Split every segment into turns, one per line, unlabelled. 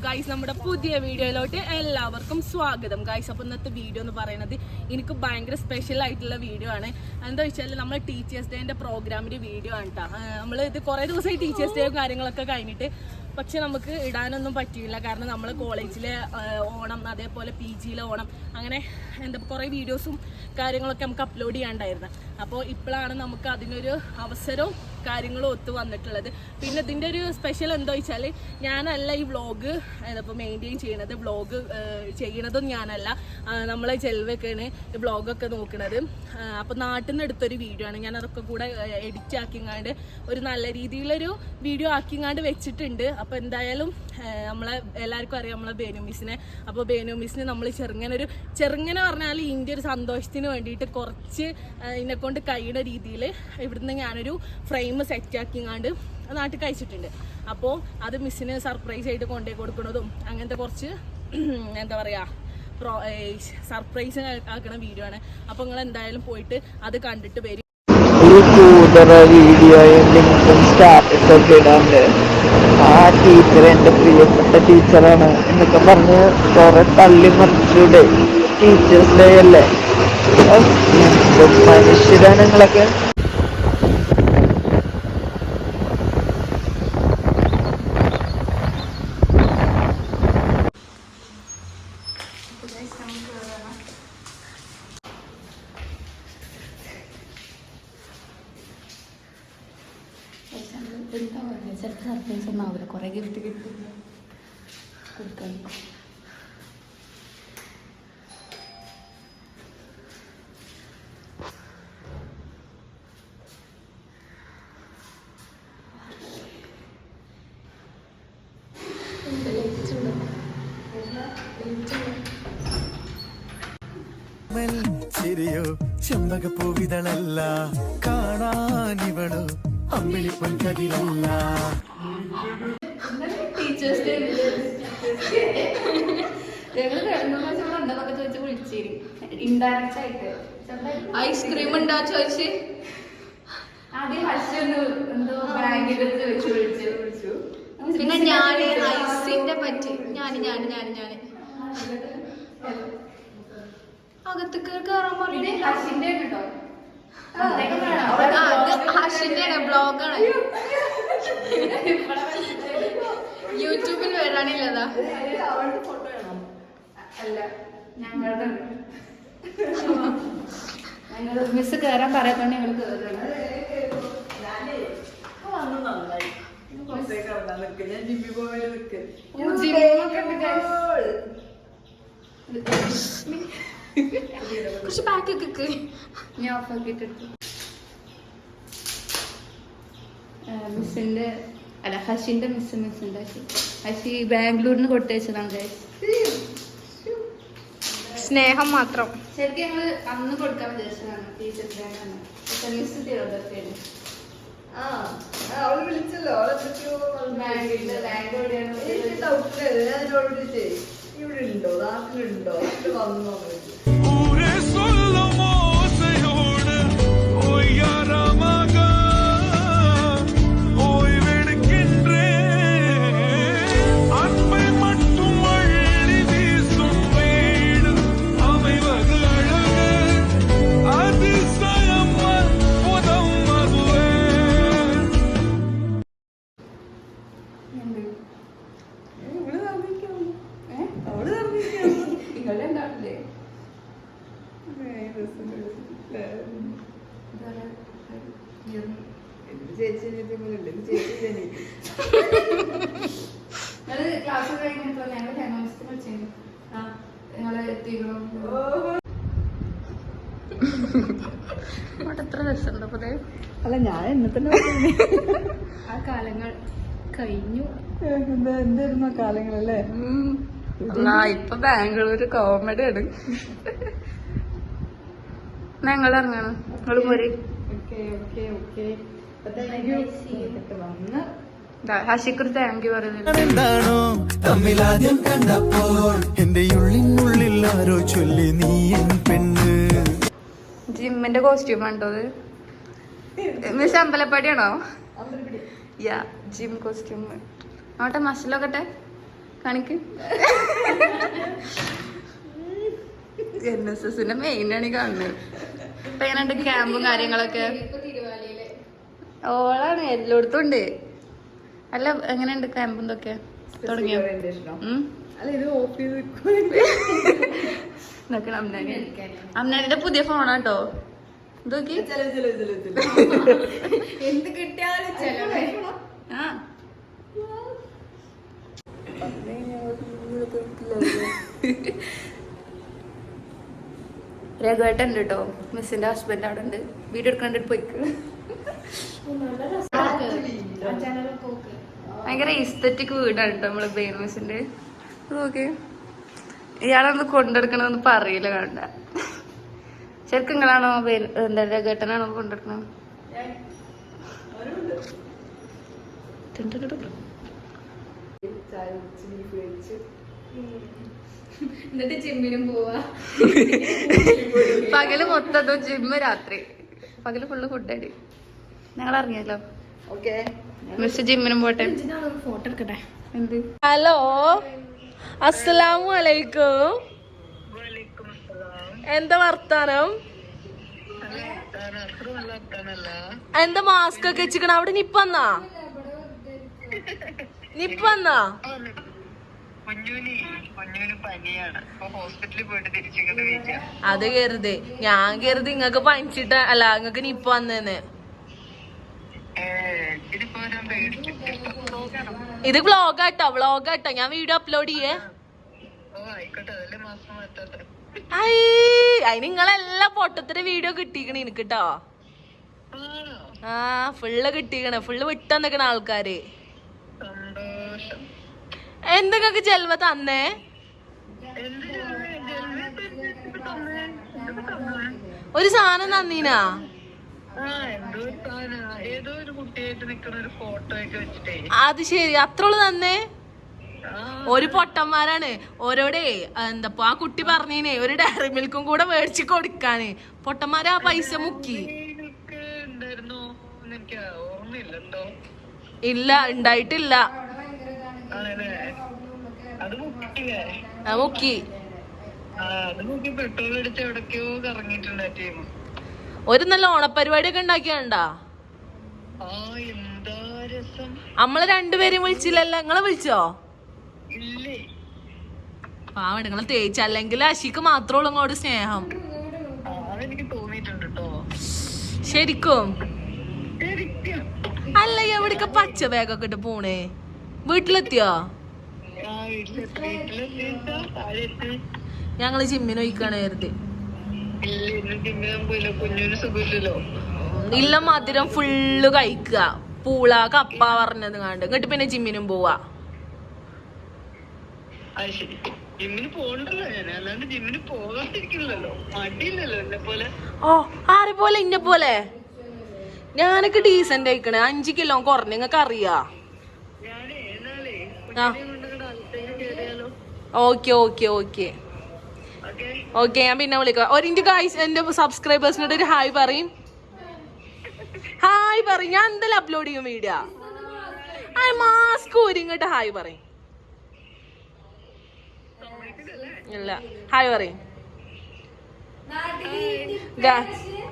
Guys, നമ്മുടെ പുതിയ വീഡിയോയിലോട്ട് എല്ലാവർക്കും സ്വാഗതം ഗൈസ്. അപ്പോൾ ഇന്നത്തെ വീഡിയോ എന്ന് പറയുന്നത് എനിക്ക് ഭയങ്കര സ്പെഷ്യൽ ആയിട്ടുള്ള വീഡിയോ ആണ്. എന്താ വെച്ചാൽ നമ്മൾ ടീച്ചേഴ്സ് ഡേന്റെ പ്രോഗ്രാമിന്റെ വീഡിയോ ആണ് കേട്ടോ. നമ്മൾ ഇത് കുറേ ദിവസമായി ടീച്ചേഴ്സ് ഡേയും കാര്യങ്ങളൊക്കെ കഴിഞ്ഞിട്ട്, പക്ഷെ നമുക്ക് ഇടാനൊന്നും പറ്റിയില്ല. കാരണം നമ്മൾ കോളേജിലെ ഓണം, അതേപോലെ PGയിലെ ഓണം, അങ്ങനെ എന്താ കുറേ വീഡിയോസും കാര്യങ്ങളൊക്കെ നമുക്ക് അപ്ലോഡ് ചെയ്യാണ്ടായിരുന്നു. അപ്പോൾ ഇപ്പോഴാണ് നമുക്ക് അതിനൊരു അവസരവും കാര്യങ്ങളും ഒത്തു വന്നിട്ടുള്ളത്. പിന്നെ ഇതിൻ്റെ ഒരു സ്പെഷ്യൽ എന്താ വെച്ചാൽ, ഞാനല്ല ഈ വ്ളോഗ് ഇപ്പോൾ മെയിൻറ്റെയിൻ ചെയ്യണത്. വ്ളോഗ് ചെയ്യണതും ഞാനല്ല, നമ്മളെ ചെലവൊക്കെയാണ് ഈ വ്ളോഗൊക്കെ നോക്കുന്നത്. അപ്പോൾ നാട്ടിൽ നിന്ന് എടുത്തൊരു വീഡിയോ ആണ്. ഞാൻ അതൊക്കെ കൂടെ എഡിറ്റ് ആക്കിങ്ങാണ്ട് ഒരു നല്ല രീതിയിലൊരു വീഡിയോ ആക്കിങ്ങാണ്ട് വെച്ചിട്ടുണ്ട്. അപ്പോൾ എന്തായാലും നമ്മളെ എല്ലാവർക്കും അറിയാം നമ്മളെ ബേനു മിസ്സിനെ. അപ്പോൾ ബേനു മിസ്സിന് നമ്മൾ ചെറുങ്ങനെ പറഞ്ഞാൽ ഇതിൻ്റെ ഒരു സന്തോഷത്തിന് വേണ്ടിയിട്ട് കുറച്ച് ഇതിനെക്കൊണ്ട് കഴിയുന്ന രീതിയിൽ ഇവിടുന്ന് ഞാനൊരു ഫ്രെയിം സെറ്റാക്കിങ്ങാണ്ട് നാട്ടിൽ കഴിച്ചിട്ടുണ്ട്. അപ്പോൾ അത് മിസ്സിന് സർപ്രൈസ് ആയിട്ട് കൊണ്ടുപോയി കൊടുക്കുന്നതും അങ്ങനത്തെ കുറച്ച് എന്താ പറയുക സർപ്രൈസ് ആക്കണ വീഡിയോ ആണ്. അപ്പോൾ നിങ്ങൾ എന്തായാലും പോയിട്ട് അത് കണ്ടിട്ട് വരും.
വീഡിയോയും ലിങ്കും സ്റ്റാറ്റസ് ഒക്കെ ഇടാണ്ട് ആ ടീച്ചർ എൻ്റെ പ്രിയപ്പെട്ട ടീച്ചറാണ് എന്നൊക്കെ പറഞ്ഞ് കുറെ തള്ളി മറിച്ചൂടെ. ടീച്ചേഴ്സ് ഡേ അല്ലേ, മനുഷ്യരാണ് നിങ്ങളൊക്കെ.
ചിലപ്പോൾ സർപ്രൈസ് ഒന്നും ആവില്ല, കുറേ ഗിഫ്റ്റ് കിട്ടും കൊടുക്കാൻ.
ശരിയോ ചെമ്പകപ്പൂവിതളല്ല, കാണാനിവളോ അമ്പിളിപ്പൊൻ കതിരല്ല.
ടീച്ചേഴ്സ് ഡേ ഞങ്ങൾ ഉണ്ടെന്നൊക്കെ ചോദിച്ച് വിളിച്ചിരുന്നു. ഇൻഡയറക്റ്റ് ആയിട്ട് ഐസ്ക്രീം ഉണ്ടാ ചോദിച്ച് ആദ്യം ഹർഷന്ന് എന്തോ ബാങ്കിൽ വിളിച്ചു. പിന്നെ ഞാൻ ഐസിന്റെ പറ്റി ഞാൻ അകത്തേക്ക് കയറാൻ പറഞ്ഞു. ഹർഷിന്റെ കേട്ടോ, ഹർഷിന്റെ ബ്ലോഗാണ്, യൂട്യൂബിൽ വരാനില്ലതാ. അല്ല ഞങ്ങളുടെ മിസ് കയറാൻ പറയാത്തോണ്ട് ഞങ്ങൾ കയറണം. കുറച്ച് പാക്കൊക്കെ ഞാൻ ഓഫാക്കിട്ട് മിസ്സിന്റെ അല്ല ഹഷിന്റെ മിസ്സിന്റെ ഹഷി ബാംഗ്ലൂരിൽ നിന്ന് കൊടുത്തയച്ചതാണ്. സ്നേഹം മാത്രം. ശരിക്കും ഞങ്ങള് അന്ന് കൊടുക്കാൻ വിചാരിച്ചതാണ് ടീച്ചേഴ്സ് ഡേയാണ്. മിസ് തിരുവനന്തപുരത്തേന്
ഇവിടെ ഉണ്ടോ, നാട്ടിലുണ്ടോ, വന്നോ
ക്ലാസ് കഴിഞ്ഞിട്ടോ ഞങ്ങൾ ഹെമോമിസ്റ്റ് വിളിച്ചിരുന്നു. നിങ്ങള് എത്തിക്കണോ അവിടെ എത്ര രസമുണ്ടോ അപ്പൊ?
അല്ല ഞാൻ എന്നെ തന്നെ
ആ കാലങ്ങൾ കഴിഞ്ഞു.
എന്തായിരുന്നു ആ കാലങ്ങളല്ലേ.
ഇപ്പൊ ബാംഗ്ലൂര് കോമഡിയാണ്. ഞങ്ങൾ ഇറങ്ങണം, നിങ്ങൾ പോരെ. ഹഷിക്കൊരു താങ്ക് യു പറയുന്നത്.
എന്താണോ തമ്മിലാദ്യം കണ്ടപ്പോൾ എന്റെ ഉള്ളിനുള്ളിൽ ആരോ ചൊല്ലി നീ എൻ പെണ്ണ്.
ജിമ്മിന്റെ കോസ്റ്റ്യൂം ആണോ അത്? മിസ് അമ്പലപ്പടിയാണോ? യാ ജിം കോസ്റ്റ്യൂം. നോട്ടെ മസിലൊക്കെ കാണിക്ക്. NSSന്റെ മെയിനാണ് ഈ കാണുന്നത്. ഇപ്പൊ എങ്ങനെയുണ്ട് ക്യാമ്പും കാര്യങ്ങളൊക്കെ? ഓളാണ് എല്ലായിടത്തും ഉണ്ട്. അല്ല എങ്ങനെയുണ്ട് ക്യാമ്പും ഇതൊക്കെ തുടങ്ങിയോ? അമ്നാനിന്റെ പുതിയ ഫോണാട്ടോ ഇതൊക്കെ.
എന്ത് കിട്ടിയാലും ചെലവേ.
ആ രഘുവേട്ടൻ ഉണ്ട് കേട്ടോ, മിസ്സിന്റെ ഹസ്ബൻഡ് അവിടെ ഉണ്ട്. വീഡിയോ എടുക്കാണ്ടിട്ട് പോയിക്ക്. ഭയങ്കര ഇസ്തറ്റിക് വീടാണ് കേട്ടോ നമ്മള് ബെയിൻ മിസ്സിന്റെ. ഓക്കെ, ഇയാളൊന്ന് കൊണ്ടെടുക്കണമെന്ന് പറയില്ല കണ്ട. ശരിക്കും നിങ്ങളാണോ എന്താ രഘുവേട്ടനാണോ കൊണ്ടെടുക്കണത്?
എന്നിട്ട് ജിമ്മിനും പോവാ.
പകല് മൊത്തം ജിമ്മ്, രാത്രി പകല് ഫുള്ള് ഫുഡായിട്ട് ഞങ്ങൾ ഇറങ്ങിയല്ലോ. മിസ് ജിമ്മിനും പോട്ടെ.
ഫോട്ടോ എടുക്കട്ടെ.
എന്ത്?
ഹലോ, അസ്സലാമു അലൈക്കും. എന്താ വർത്താനം? എന്താ മാസ്ക് ഒക്കെ വെച്ചിക്കണ അവിടെ? നിപ്പന്നാ അത് കരുത്. ഞാൻ കരുതി ഇങ്ങക്ക് പനിച്ചിട്ട് അല്ല ഇങ്ങക്ക് നിപ്പ വന്നേന്ന്. ഇത് വ്ളോഗാട്ടോ ഞാൻ വീഡിയോ അപ്ലോഡ് ചെയ്യേ. അതിന് നിങ്ങളെല്ലാം പൊട്ടത്തിന്റെ വീഡിയോ കിട്ടിക്കണ എനിക്ക് കേട്ടോ. ആ ഫുള്ള് കിട്ടിക്കണ, ഫുള്ള് വിട്ടന്നിക്കണ ആൾക്കാര്. എന്തൊക്കെ ജൽവ തന്നേ? ഒരു സാധനം തന്നീനാ? അത് ശരി, അത്രോള് തന്നേ. ഒരു പൊട്ടന്മാരാണ്. ഓരോടെ എന്താ ആ കുട്ടി പറഞ്ഞീനെ ഒരു ഡയറി മിൽക്കും കൂടെ മേടിച്ച് കൊടുക്കാന്. പൊട്ടന്മാര് ആ പൈസ മുക്കി. ഇല്ല, ഉണ്ടായിട്ടില്ല. മുക്കി. ഒരു നല്ല ഓണപ്പരിപാടി ഒക്കെ ഉണ്ടാക്കിയാണ്ടാ? നമ്മള് രണ്ടുപേരും വിളിച്ചില്ലല്ലോ. നിങ്ങളെ വിളിച്ചോ? പാവണ്ട് നിങ്ങളെ തേച്ച്. അല്ലെങ്കിൽ അശിക്ക് മാത്രമുള്ള ഇങ്ങോട്ട് സ്നേഹം. ശരിക്കും അല്ല, എവിടേക്ക പച്ച ബാഗൊക്കെ ഇട്ട് പോണേ? വീട്ടിലെത്തിയോ? ഞങ്ങള് ജിമ്മിന് പോയിക്കാണ് കരുതി. ഇല്ല, മധുരം ഫുള്ള് കഴിക്കുക. പൂള കപ്പ പറഞ്ഞത് കണ്ട് ഇങ്ങോട്ട് പിന്നെ ജിമ്മിനും പോവാ. ഓ, ആരെ പോലെ? ഇന്നെ പോലെ? ഞാനൊക്കെ ഡീസന്റ് ആയിക്കണേ. 5 കിലോ കുറഞ്ഞ നിങ്ങക്ക് അറിയാ. ഓക്കെ ഓക്കെ ഓക്കെ ഓക്കെ, ഞാൻ പിന്നെ വിളിക്കാം. ഒരു ഗൈസ് എന്റെ സബ്സ്ക്രൈബേഴ്സിനോട് ഒരു ഹായ് പറയും. ഹായ് പറയും. ഞാൻ എന്തായാലും അപ്ലോഡ് ചെയ്യും വീഡിയോ. മാസ്ക് ഊരിങ്ങട്ട് ഹായ് പറയും. ഇല്ല, ഹായ് പറയും.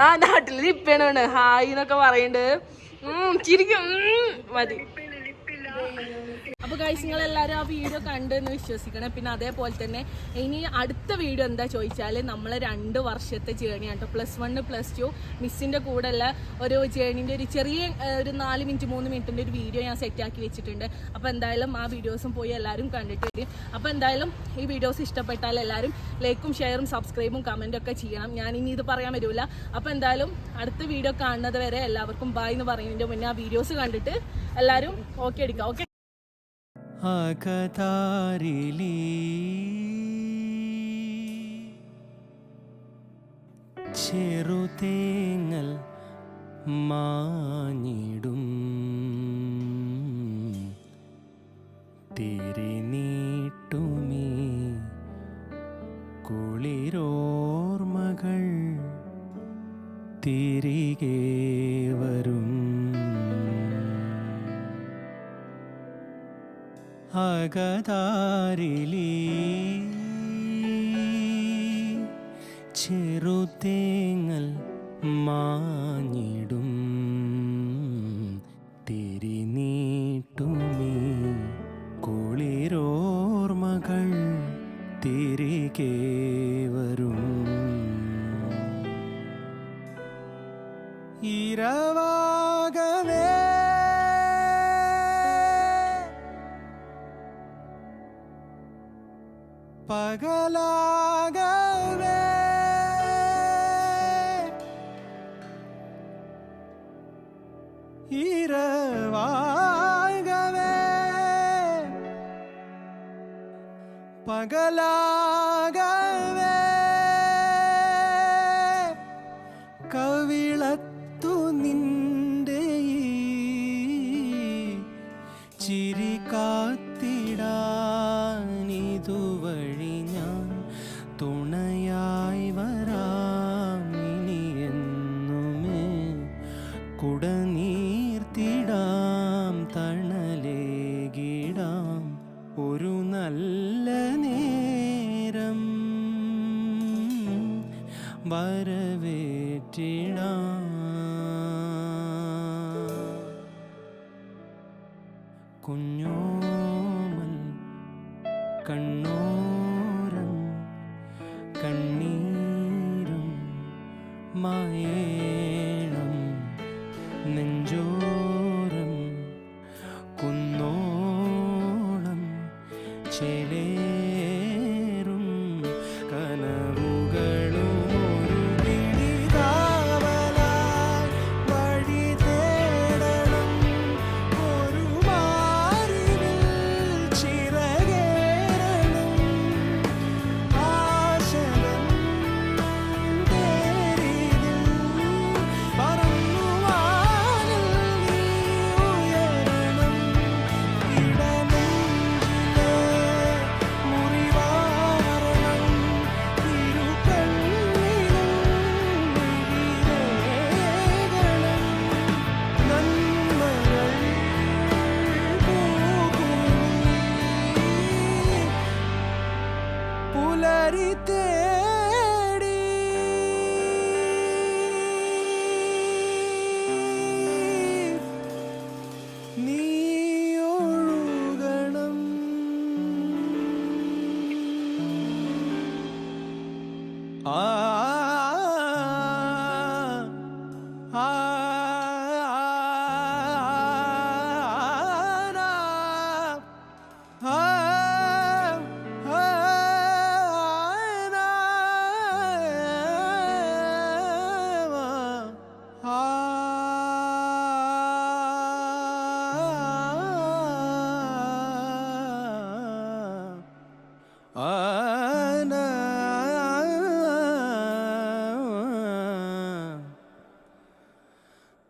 ആ നാട്ടില് നിപ്പേണ് ഹായ് എന്നൊക്കെ പറയണ്ട്. ചിരിക്കും. മതി. അപ്പൊ ഗൈസ് നിങ്ങൾ എല്ലാവരും ആ വീഡിയോ കണ്ടെന്ന് വിശ്വസിക്കണം. പിന്നെ അതേപോലെ തന്നെ ഇനി അടുത്ത വീഡിയോ എന്താ ചോദിച്ചാൽ നമ്മളെ 2 വർഷത്തെ ജേർണി ആട്ടോ. +1 +2 മിസ്സിന്റെ കൂടെ ഉള്ള ഒരു ജേർണിന്റെ ഒരു ചെറിയ ഒരു 4 മിനിറ്റ് 3 മിനിറ്റിന്റെ ഒരു വീഡിയോ ഞാൻ സെറ്റ് ആക്കി വെച്ചിട്ടുണ്ട്. അപ്പൊ എന്തായാലും ആ വീഡിയോസും പോയി എല്ലാവരും കണ്ടിട്ട് വരും. അപ്പൊ എന്തായാലും ഈ വീഡിയോസ് ഇഷ്ടപ്പെട്ടാൽ എല്ലാവരും ലൈക്കും ഷെയറും സബ്സ്ക്രൈബും കമന്റും ഒക്കെ ചെയ്യണം. ഞാൻ ഇനി ഇത് പറയാൻ വരില്ല. അപ്പൊ എന്തായാലും അടുത്ത വീഡിയോ കാണുന്നത് വരെ എല്ലാവർക്കും ബൈ എന്ന് പറയുന്നതിന്റെ മുന്നേ ആ വീഡിയോസ് കണ്ടിട്ട് എല്ലാവരും ഓക്കെ അടിക്കാം. ഓക്കെ.
അകതാരിലി ചെറുതേങ്ങൽ മാഞ്ഞിടും തിരിനീട്ടുമീ കുളിരോർമകൾ തിരികെ വരും. അകതാരിലി ചെറുതേങ്ങൽ മാഞ്ഞിടും തിരിനീട്ടുമീ കുളിരോർമകൾ തിരികെ വരും ഇരവാകവേ പകലാകവേ ഇരവാകവേ പകലാകവേ കവിളത്തു നിന്റെ ചിരി കാത്തിടാനിതുവഴി ഞാൻ തുണയായി വരാമിനിയെന്നുമേ കുടനീർത്തിടാം തണലേകിടാം ഒരു നല്ല നേരം വരവേറ്റിടാം കുഞ്ഞോമൽ കണ്ണോരം കണ്ണീരും മായേണം നെഞ്ചോരം കുന്നോളം ചേലേറും കനവുകളും ഒരു പിടിതാവലായി വഴി തേടണം ഒരു മാറിവിൽ ചിറകേറണം ആശയം തേരിതിൽ പറന്നുവാനിൽ നീ ഉയരണം ഇടനെഞ്ചിലെ മുറിവാരണം ഇരുകണ്ണിലും മിഴിരേഖണം നന്മകൾ പൂക്കുമീ പുലരി തേടി നീ ഒഴുകണം ആ ആ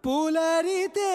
പുലരി തേ